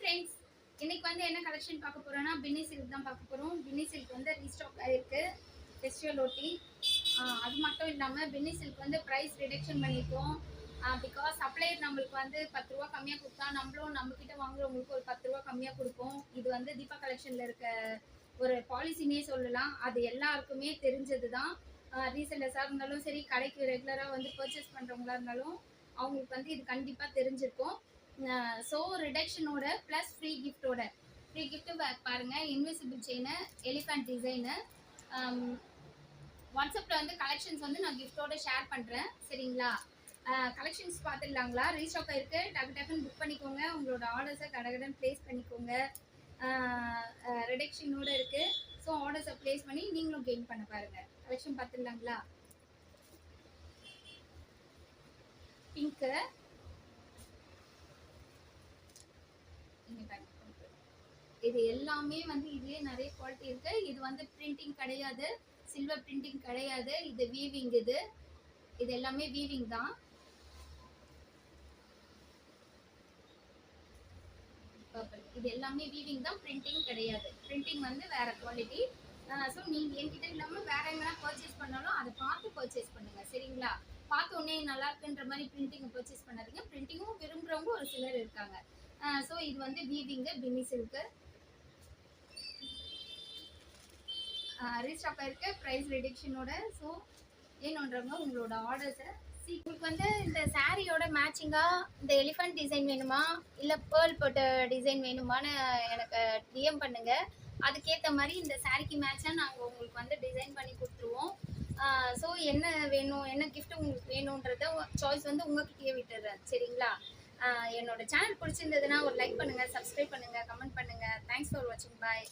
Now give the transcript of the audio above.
Friends, இன்னைக்கு வந்து என்ன கலெக்ஷன் பார்க்க போறோம்னா பின்னி சில்க் தான் பார்க்க போறோம். பின்னி சில்க் வந்து ரீஸ்டாக் ஆயிருக்கு ஃபெஸ்டிவல் ஒட்டி. அது மட்டும் இல்லாமல் பின்னி சில்க் வந்து ப்ரைஸ் ரிடக்ஷன் பண்ணியிருக்கோம். பிகாஸ் சப்ளையர் நம்மளுக்கு வந்து 10 ரூபா கம்மியாக கொடுத்தா நம்மளும் நம்மக்கிட்ட வாங்குறவங்களுக்கு ஒரு 10 ரூபா கம்மியாக கொடுப்போம். இது வந்து தீபா கலெக்ஷனில் இருக்க ஒரு பாலிசினே சொல்லலாம். அது எல்லாருக்குமே தெரிஞ்சது தான். ரீசெல்லர்ஸாக இருந்தாலும் சரி, கடைக்கு ரெகுலராக வந்து பர்ச்சேஸ் பண்ணுறவங்களா இருந்தாலும் அவங்களுக்கு வந்து இது கண்டிப்பாக தெரிஞ்சிருக்கும். ஸோ ரிடக்ஷனோட ப்ளஸ் ஃப்ரீ கிஃப்ட்டு பாருங்கள். Invisible chain, elephant design. வாட்ஸ்அப்பில் வந்து கலெக்ஷன்ஸ் வந்து நான் கிஃப்ட்டோட ஷேர் பண்ணுறேன். சரிங்களா? கலெக்ஷன்ஸ் பார்த்துடலாங்களா? ரீஸ்டாக் இருக்குது. டக்குன்னு புக் பண்ணிக்கோங்க. உங்களோட ஆர்டர்ஸை கடகடன் ப்ளேஸ் பண்ணிக்கோங்க. ரிடக்ஷனோடு இருக்குது. ஸோ ஆர்டர்ஸை ப்ளேஸ் பண்ணி நீங்களும் கெயின் பண்ண பாருங்கள். கலெக்ஷன் பார்த்துடலாங்களா? பிங்க்கு, இது எல்லாமே வந்து இதுலேயே நிறைய குவாலிட்டி இருக்கு. இது வந்து பிரிண்டிங் கிடையாது, சில்வர் பிரிண்டிங் கிடையாது. இது வீவிங். இது எல்லாமே வீவிங் தான். இது எல்லாமே வீவிங் தான், பிரிண்டிங் கிடையாது. பிரிண்டிங் வந்து வேற குவாலிட்டி. ஸோ நீங்கள் என்கிட்ட இல்லாமல் வேற எங்கன்னா பர்ச்சேஸ் பண்ணாலும் அதை பார்த்து பர்ச்சேஸ் பண்ணுங்க. சரிங்களா? பார்த்த உடனே நல்லா இருக்குன்ற மாதிரி பிரிண்டிங்கை பர்ச்சேஸ் பண்ணாதீங்க. பிரிண்டிங்கும் விரும்புகிறவங்க ஒரு சிலர் இருக்காங்க. ஸோ இது வந்து வீவிங்கு, பின்னி சில்க்கு. ரீஸ்டாக் ஆயிருக்கு ப்ரைஸ் ரிடக்ஷனோட. ஸோ ஏன்னன்றவங்க உங்களோட ஆர்டர்ஸை உங்களுக்கு வந்து இந்த சாரியோட மேட்சிங்காக இந்த எலிஃபண்ட் டிசைன் வேணுமா இல்லை பேர்ல் போட்ட டிசைன் வேணுமான்னு எனக்கு டிஎம் பண்ணுங்கள். அதுக்கேற்ற மாதிரி இந்த சாரிக்கு மேட்சாக நாங்கள் உங்களுக்கு வந்து டிசைன் பண்ணி கொடுத்துருவோம். ஸோ என்ன வேணும், என்ன கிஃப்ட் உங்களுக்கு வேணுன்றத சாய்ஸ் வந்து உங்ககிட்டயே விட்டுடுறேன். சரிங்களா? என்னோட சேனல் பிடிச்சிருந்ததுன்னா ஒரு லைக் பண்ணுங்கள், சப்ஸ்கிரைப் பண்ணுங்கள், கமெண்ட் பண்ணுங்கள். தேங்க்ஸ் ஃபார் வாட்சிங். பாய்.